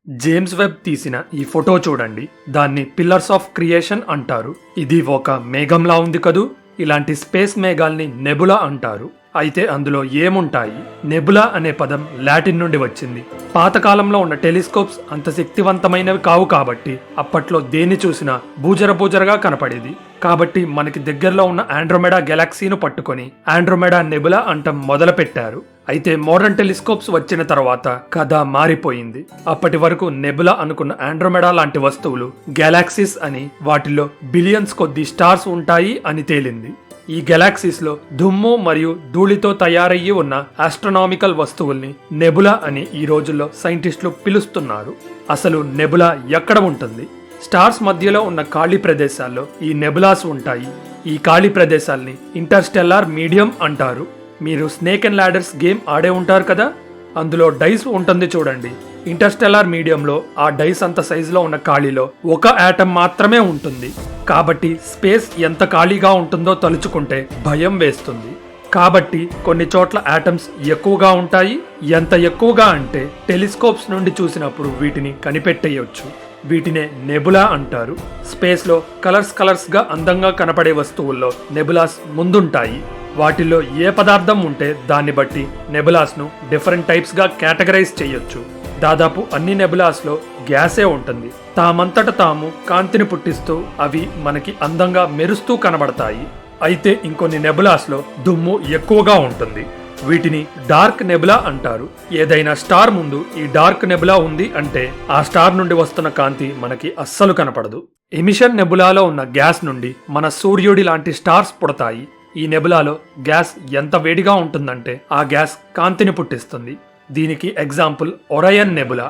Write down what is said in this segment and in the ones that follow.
James Webb తీసిన ఈ photo చూడండి. దాన్ని పిల్లర్స్ ఆఫ్ క్రియేషన్ అంటారు. ఇది ఒక మేఘంలా ఉంది కదూ. ఇలాంటి స్పేస్ మేఘాల్ని నెబులా అంటారు. అయితే అందులో ఏముంటాయి? నెబులా అనే పదం లాటిన్ నుండి వచ్చింది. పాతకాలంలో ఉన్న టెలిస్కోప్స్ అంత శక్తివంతమైనవి కావు కాబట్టి అప్పట్లో దేన్ని చూసినా బూజరగా కనపడేది. కాబట్టి మనకి దగ్గరలో ఉన్న ఆండ్రోమెడా గెలాక్సీను పట్టుకొని ఆండ్రోమెడా నెబులా అంటం మొదలు పెట్టారు. అయితే మోడర్న్ టెలిస్కోప్స్ వచ్చిన తర్వాత కథ మారిపోయింది. అప్పటి వరకు నెబులా అనుకున్న ఆండ్రోమెడా లాంటి వస్తువులు గెలాక్సీస్ అని, వాటిలో బిలియన్స్ కొద్ది స్టార్స్ ఉంటాయి అని తేలింది. ఈ గెలాక్సీస్ లో దుమ్ము మరియు ధూళితో తయారయ్యి ఉన్న ఆస్ట్రోనామికల్ వస్తువుల్ని నెబులా అని ఈ రోజుల్లో సైంటిస్టులు పిలుస్తున్నారు. అసలు నెబులా ఎక్కడ ఉంటుంది? స్టార్స్ మధ్యలో ఉన్న ఖాళీ ప్రదేశాల్లో ఈ నెబులాస్ ఉంటాయి. ఈ ఖాళీ ప్రదేశాల్ని ఇంటర్స్టెల్లార్ మీడియం అంటారు. మీరు స్నేక్ అండ్ ల్యాడర్స్ గేమ్ ఆడే ఉంటారు కదా, అందులో డైస్ ఉంటుంది చూడండి. ఇంటర్స్టెల్లార్ మీడియంలో ఆ డైస్ అంత సైజులో ఉన్న ఖాళీలో ఒక ఆటం మాత్రమే ఉంటుంది. కాబట్టి స్పేస్ ఎంత ఖాళీగా ఉంటుందో తలుచుకుంటే భయం వేస్తుంది. కాబట్టి కొన్ని చోట్ల ఆటమ్స్ ఎక్కువగా ఉంటాయి. ఎంత ఎక్కువగా అంటే టెలిస్కోప్స్ నుండి చూసినప్పుడు వీటిని కనిపెట్టేయొచ్చు. వీటినే నెబులా అంటారు. స్పేస్ లో కలర్స్ గా అందంగా కనపడే వస్తువుల్లో నెబులాస్ ముందుంటాయి. వాటిల్లో ఏ పదార్థం ఉంటే దాన్ని బట్టి నెబులాస్ ను డిఫరెంట్ టైప్స్ గా కేటగరైజ్ చేయొచ్చు. దాదాపు అన్ని నెబులాస్ లో గ్యాసే ఉంటుంది. తామంతట తాము కాంతిని పుట్టిస్తూ అవి మనకి అందంగా మెరుస్తూ కనబడతాయి. అయితే ఇంకొన్ని నెబులాస్ లో దుమ్ము ఎక్కువగా ఉంటుంది. వీటిని డార్క్ నెబులా అంటారు. ఏదైనా స్టార్ ముందు ఈ డార్క్ నెబులా ఉంది అంటే ఆ స్టార్ నుండి వస్తున్న కాంతి మనకి అస్సలు కనపడదు. ఎమిషన్ నెబులాలో ఉన్న గ్యాస్ నుండి మన సూర్యుడి లాంటి స్టార్స్ పుడతాయి. ఈ నెబులాలో గ్యాస్ ఎంత వేడిగా ఉంటుందంటే ఆ గ్యాస్ కాంతిని పుట్టిస్తుంది. దీనికి ఎగ్జాంపుల్ ఒరయన్ నెబులా.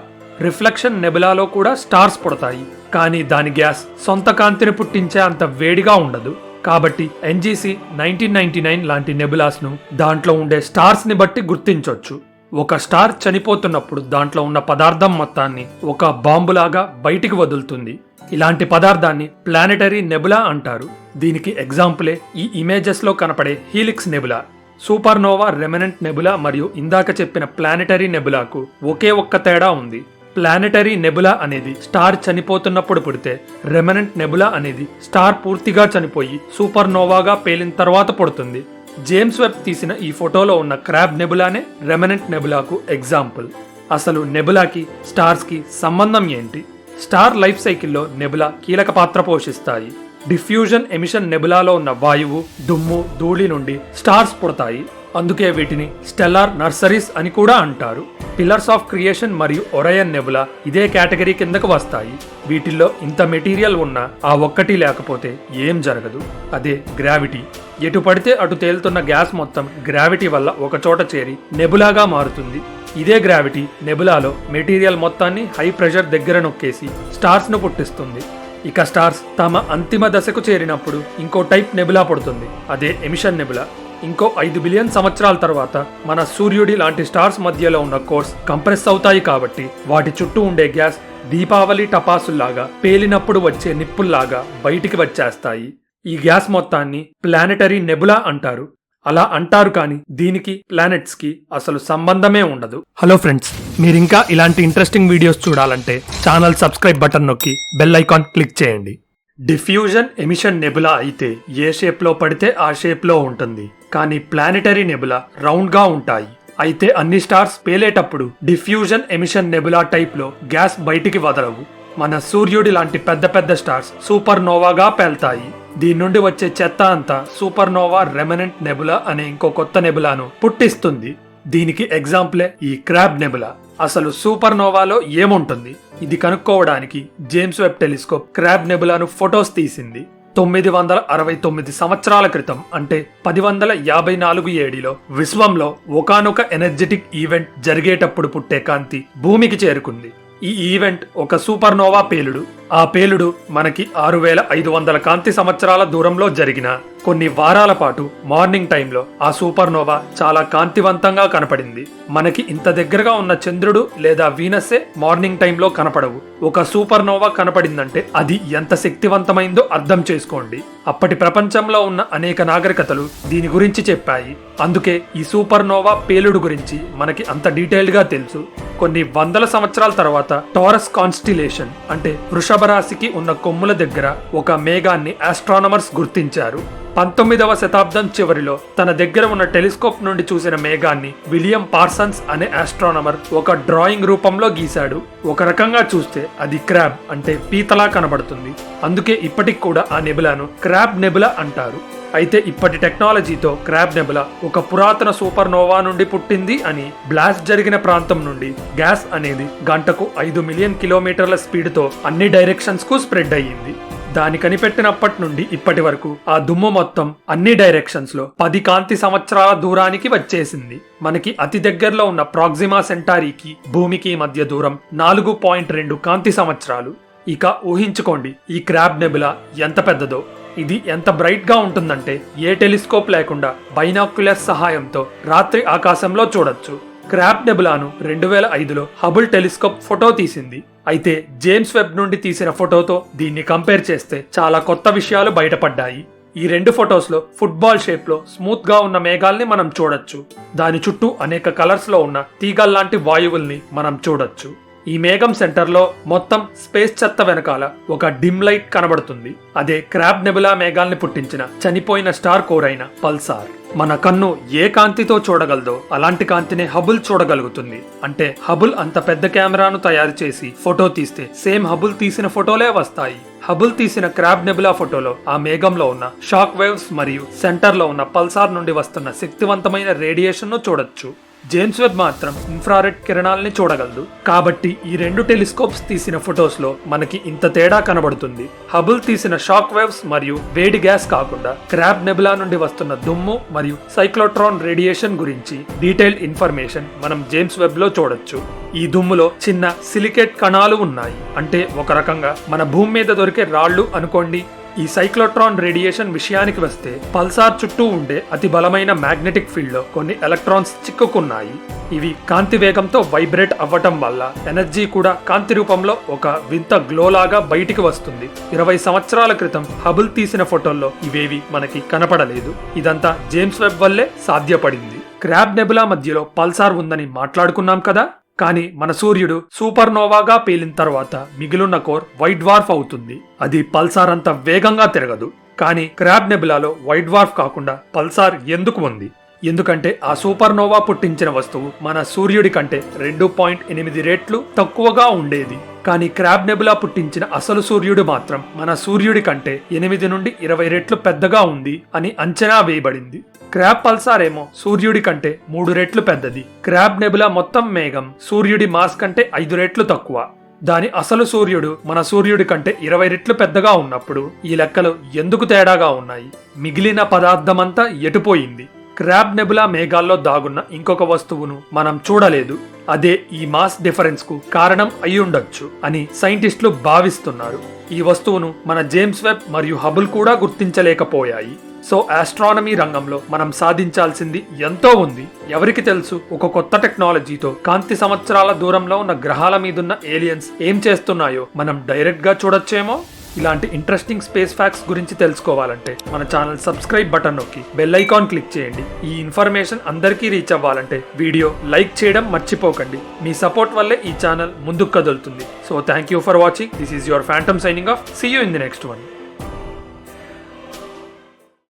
రిఫ్లెక్షన్ నెబులాలో కూడా స్టార్స్ పుడతాయి, కానీ దాని గ్యాస్ సొంత కాంతిని పుట్టించే అంత వేడిగా ఉండదు. కాబట్టి NGC 1999 లాంటి నెబులాస్ ను దాంట్లో ఉండే స్టార్స్ ని బట్టి గుర్తించొచ్చు. ఒక స్టార్ చనిపోతున్నప్పుడు దాంట్లో ఉన్న పదార్థం మొత్తాన్ని ఒక బాంబులాగా బయటికి వదులుతుంది. ఇలాంటి పదార్థాన్ని ప్లానెటరీ నెబులా అంటారు. దీనికి ఎగ్జాంపులే ఈ ఇమేజెస్ లో కనపడే హీలిక్స్ నెబులా. సూపర్నోవా రెమినెంట్ నెబులా మరియు ఇందాక చెప్పిన ప్లానెటరీ నెబులాకు ఒకే ఒక్క తేడా ఉంది. ప్లానెటరీ నెబులా అనేది స్టార్ చనిపోతున్నప్పుడు పుడితే, రెమినెంట్ నెబులా అనేది స్టార్ పూర్తిగా చనిపోయి సూపర్నోవాగా పేలిన తర్వాత పుడుతుంది. జేమ్స్ వెబ్ తీసిన ఈ ఫోటోలో ఉన్న క్రాబ్ నెబులానే రెమినెంట్ నెబులాకు ఎగ్జాంపుల్. అసలు నెబులాకి స్టార్స్ కి సంబంధం ఏంటి? స్టార్ లైఫ్ సైకిల్లో నెబులా కీలక పాత్ర పోషిస్తాయి. డిఫ్యూజన్ ఎమిషన్ నెబులాలో ఉన్న వాయువు, దుమ్ము, ధూళి నుండి స్టార్స్ పుడతాయి. అందుకే వీటిని స్టెల్లార్ నర్సరీస్ అని కూడా అంటారు. పిల్లర్స్ ఆఫ్ క్రియేషన్ మరియు ఒరయన్ నెబులా ఇదే కేటగిరీ కిందకు వస్తాయి. వీటిల్లో ఇంత మెటీరియల్ ఉన్నా ఆ ఒక్కటి లేకపోతే ఏం జరగదు. అదే గ్రావిటీ. ఎటు పడితే అటు తేలుతున్న గ్యాస్ మొత్తం గ్రావిటీ వల్ల ఒక చోట చేరి నెబులాగా మారుతుంది. ఇదే గ్రావిటీ నెబులాలో మెటీరియల్ మొత్తాన్ని హై ప్రెషర్ దగ్గర నొక్కేసి స్టార్స్ ను పుట్టిస్తుంది. ఇక స్టార్స్ తమ అంతిమ దశకు చేరినప్పుడు ఇంకో టైప్ నెబులా పుడుతుంది. అదే ఎమిషన్ నెబులా. ఇంకో 5 బిలియన్ సంవత్సరాల తర్వాత మన సూర్యుడి లాంటి స్టార్స్ మధ్యలో ఉన్న కోర్స్ కంప్రెస్ అవుతాయి. కాబట్టి వాటి చుట్టూ ఉండే గ్యాస్ దీపావళి టపాసుల్లాగా పేలినప్పుడు వచ్చే నిప్పుల్లాగా బయటికి వచ్చేస్తాయి. ఈ గ్యాస్ మొత్తాన్ని ప్లానెటరీ నెబులా అంటారు. అలా అంటారు, కానీ దీనికి ప్లానెట్స్ కి అసలు సంబంధమే ఉండదు. హలో ఫ్రెండ్స్, మీరింకా ఇలాంటి ఇంట్రెస్టింగ్ వీడియోస్ చూడాలంటే ఛానల్ సబ్స్క్రైబ్ బటన్ నొక్కి బెల్ ఐకాన్ క్లిక్ చేయండి. డిఫ్యూజన్ ఎమిషన్ నెబులా అయితే ఏ షేప్ లో పడితే ఆ షేప్ లో ఉంటుంది. కానీ ప్లానెటరీ నెబులా రౌండ్ గా ఉంటాయి. అయితే అన్ని స్టార్స్ పేలేటప్పుడు డిఫ్యూజన్ ఎమిషన్ నెబులా టైప్ లో గ్యాస్ బయటికి వదలవు. మన సూర్యుడి లాంటి పెద్ద పెద్ద స్టార్స్ సూపర్ నోవాగా పేల్తాయి. దీని నుండి వచ్చే చెత్త అంతా సూపర్నోవా రెమినెంట్ నెబులా అనే ఇంకో కొత్త నెబులాను పుట్టిస్తుంది. దీనికి ఎగ్జాంపులే ఈ క్రాబ్ నెబులా. అసలు సూపర్నోవాలో ఏముంటుంది? ఇది కనుక్కోవడానికి జేమ్స్ వెబ్ టెలిస్కోప్ క్రాబ్ నెబులాను ఫొటోస్ తీసింది. 969 సంవత్సరాల క్రితం, అంటే 1054 ఏడిలో విశ్వంలో ఒకానొక ఎనర్జెటిక్ ఈవెంట్ జరిగేటప్పుడు పుట్టే కాంతి భూమికి చేరుకుంది. ఈ ఈవెంట్ ఒక సూపర్నోవా పేలుడు. ఆ పేలుడు మనకి 6500 కాంతి సంవత్సరాల దూరంలో జరిగిన కొన్ని వారాల పాటు మార్నింగ్ టైంలో ఆ సూపర్నోవా చాలా కాంతివంతంగా కనపడింది. మనకి ఇంత దగ్గరగా ఉన్న చంద్రుడు లేదా వీనస్సే మార్నింగ్ టైంలో కనపడవు. ఒక సూపర్నోవా కనపడిందంటే అది ఎంత శక్తివంతమైందో అర్థం చేసుకోండి. అప్పటి ప్రపంచంలో ఉన్న అనేక నాగరికతలు దీని గురించి చెప్పాయి. అందుకే ఈ సూపర్నోవా పేలుడు గురించి మనకి అంత డీటెయిల్డ్ గా తెలుసు. కొన్ని వందల సంవత్సరాల తర్వాత టారస్ కాన్స్టిలేషన్ అంటే వృషభ రాశికి ఉన్న కొమ్ముల దగ్గర ఒక మేఘాన్ని ఆస్ట్రానమర్స్ గుర్తించారు. 19వ శతాబ్దం చివరిలో తన దగ్గర ఉన్న టెలిస్కోప్ నుండి చూసిన మేఘాన్ని విలియం పార్సన్స్ అనే ఆస్ట్రానమర్ ఒక డ్రాయింగ్ రూపంలో గీశాడు. ఒక రకంగా చూస్తే అది క్రాబ్ అంటే పీతలా కనబడుతుంది. అందుకే ఇప్పటికి కూడా ఆ నెబులాను క్రాబ్ నెబులా అంటారు. అయితే ఇప్పటి టెక్నాలజీతో క్రాబ్ నెబులా ఒక పురాతన సూపర్నోవా నుండి పుట్టింది అని, బ్లాస్ట్ జరిగిన ప్రాంతం నుండి గ్యాస్ అనేది గంటకు 5 మిలియన్ కిలోమీటర్ల స్పీడ్తో అన్ని డైరెక్షన్స్ కు స్ప్రెడ్ అయ్యింది. దాని కనిపెట్టినప్పటి నుండి ఇప్పటి వరకు ఆ దుమ్ము మొత్తం అన్ని డైరెక్షన్స్ లో 10 కాంతి సంవత్సరాల దూరానికి వచ్చేసింది. మనకి అతి దగ్గరలో ఉన్న ప్రాక్సిమా సెంటారీకి భూమికి మధ్య దూరం 4.2 కాంతి సంవత్సరాలు. ఇక ఊహించుకోండి ఈ క్రాబ్ నెబులా ఎంత పెద్దదో. ఇది ఎంత బ్రైట్ గా ఉంటుందంటే ఏ టెలిస్కోప్ లేకుండా బైనాక్యులర్ సహాయంతో రాత్రి ఆకాశంలో చూడొచ్చు. క్రాబ్ నెబులాను 2005లో హబుల్ టెలిస్కోప్ ఫోటో తీసింది. అయితే జేమ్స్ వెబ్ నుండి తీసిన ఫోటోతో దీన్ని కంపేర్ చేస్తే చాలా కొత్త విషయాలు బయటపడ్డాయి. ఈ 2 ఫొటోస్ లో ఫుట్బాల్ షేప్ లో స్మూత్ గా ఉన్న మేఘాల్ని మనం చూడొచ్చు. దాని చుట్టూ అనేక కలర్స్ లో ఉన్న తీగల్లాంటి వాయువుల్ని మనం చూడొచ్చు. ఈ మేఘం సెంటర్ లో మొత్తం స్పేస్ చెత్త వెనకాల ఒక డిమ్ లైట్ కనబడుతుంది. అదే క్రాబ్ నెబులా మేఘాల్ని పుట్టించిన చనిపోయిన స్టార్ కోర్ అయిన పల్సార్. మన కన్ను ఏ కాంతితో చూడగలదో అలాంటి కాంతినే హబుల్ చూడగలుగుతుంది. అంటే హబుల్ అంత పెద్ద కెమెరాను తయారు చేసి ఫోటో తీస్తే సేమ్ హబుల్ తీసిన ఫోటోలే వస్తాయి. హబుల్ తీసిన క్రాబ్ నెబులా ఫోటోలో ఆ మేఘంలో ఉన్న షాక్ వేవ్స్ మరియు సెంటర్ లో ఉన్న పల్సార్ నుండి వస్తున్న శక్తివంతమైన రేడియేషన్ ను చూడొచ్చు. జేమ్స్ వెబ్ మాత్రం ఇన్ఫ్రారెడ్ కిరణాలని చూడగలదు. కాబట్టి ఈ 2 టెలిస్కోప్స్ తీసిన ఫొటోస్ లో మనకి ఇంత తేడా కనబడుతుంది. హబుల్ తీసిన షాక్ వేవ్స్ మరియు వేడి గ్యాస్ కాకుండా క్రాబ్ నెబులా నుండి వస్తున్న దుమ్ము మరియు సైక్లోట్రాన్ రేడియేషన్ గురించి డీటెయిల్డ్ ఇన్ఫర్మేషన్ మనం జేమ్స్ వెబ్ లో చూడొచ్చు. ఈ దుమ్ములో చిన్న సిలికేట్ కణాలు ఉన్నాయి. అంటే ఒక రకంగా మన భూమి మీద దొరికే రాళ్లు అనుకోండి. ఈ సైక్లోట్రాన్ రేడియేషన్ విషయానికి వస్తే పల్సార్ చుట్టూ ఉండే అతి బలమైన మ్యాగ్నెటిక్ ఫీల్డ్ లో కొన్ని ఎలక్ట్రాన్స్ చిక్కుకున్నాయి. ఇవి కాంతి వేగంతో వైబ్రేట్ అవ్వటం వల్ల ఎనర్జీ కూడా కాంతి రూపంలో ఒక వింత గ్లో లాగా బయటికి వస్తుంది. 20 సంవత్సరాల క్రితం హబుల్ తీసిన ఫోటోల్లో ఇవేవి మనకి కనపడలేదు. ఇదంతా జేమ్స్ వెబ్ వల్లే సాధ్యపడింది. క్రాబ్ నెబులా మధ్యలో పల్సార్ ఉందని మాట్లాడుకున్నాం కదా. కానీ మన సూర్యుడు సూపర్నోవాగా పేలిన తర్వాత మిగిలిన కోర్ వైట్ డ్వార్ఫ్ అవుతుంది. అది పల్సార్ అంత వేగంగా తిరగదు. కానీ క్రాబ్ నెబులాలో వైట్ డ్వార్ఫ్ కాకుండా పల్సార్ ఎందుకు ఉంది? ఎందుకంటే ఆ సూపర్నోవా పుట్టించిన వస్తువు మన సూర్యుడి కంటే 2.8 రెట్లు తక్కువగా ఉండేది. కానీ క్రాబ్ నెబులా పుట్టించిన అసలు సూర్యుడు మాత్రం మన సూర్యుడి కంటే 8 నుండి 20 రెట్లు పెద్దగా ఉంది అని అంచనా వేయబడింది. క్రాబ్ పల్సార్ ఏమో సూర్యుడి కంటే 3 రెట్లు పెద్దది. క్రాబ్ నెబులా మొత్తం మేఘం సూర్యుడి మాస్ కంటే 5 రెట్లు తక్కువ. దాని అసలు సూర్యుడు మన సూర్యుడి కంటే 20 రెట్లు పెద్దగా ఉన్నప్పుడు ఈ లెక్కలు ఎందుకు తేడాగా ఉన్నాయి? మిగిలిన పదార్థమంతా ఎటుపోయింది? క్రాబ్ నెబులా మేఘాల్లో దాగున్న ఇంకొక వస్తువును మనం చూడలేదు. అదే ఈ మాస్ డిఫరెన్స్ కు కారణం అయ్యుండొచ్చు అని సైంటిస్టులు భావిస్తున్నారు. ఈ వస్తువును మన జేమ్స్ వెబ్ మరియు హబుల్ కూడా గుర్తించలేకపోయాయి. సో ఆస్ట్రానమీ రంగంలో మనం సాధించాల్సింది ఎంతో ఉంది. ఎవరికి తెలుసు, ఒక కొత్త టెక్నాలజీతో కాంతి సంవత్సరాల దూరంలో ఉన్న గ్రహాల మీదున్న ఏలియన్స్ ఏం చేస్తున్నాయో మనం డైరెక్ట్ గా చూడొచ్చేమో. ఇలాంటి ఇంట్రెస్టింగ్ స్పేస్ ఫ్యాక్ట్స్ గురించి తెలుసుకోవాలంటే మన ఛానల్ సబ్స్క్రైబ్ బటన్ నొక్కి బెల్ ఐకాన్ క్లిక్ చేయండి. ఈ ఇన్ఫర్మేషన్ అందరికీ రీచ్ అవ్వాలంటే వీడియో లైక్ చేయడం మర్చిపోకండి. మీ సపోర్ట్ వల్లే ఈ ఛానల్ ముందుకు కదులుతుంది. So thank you for watching. This is your phantom signing off. See you in the next one.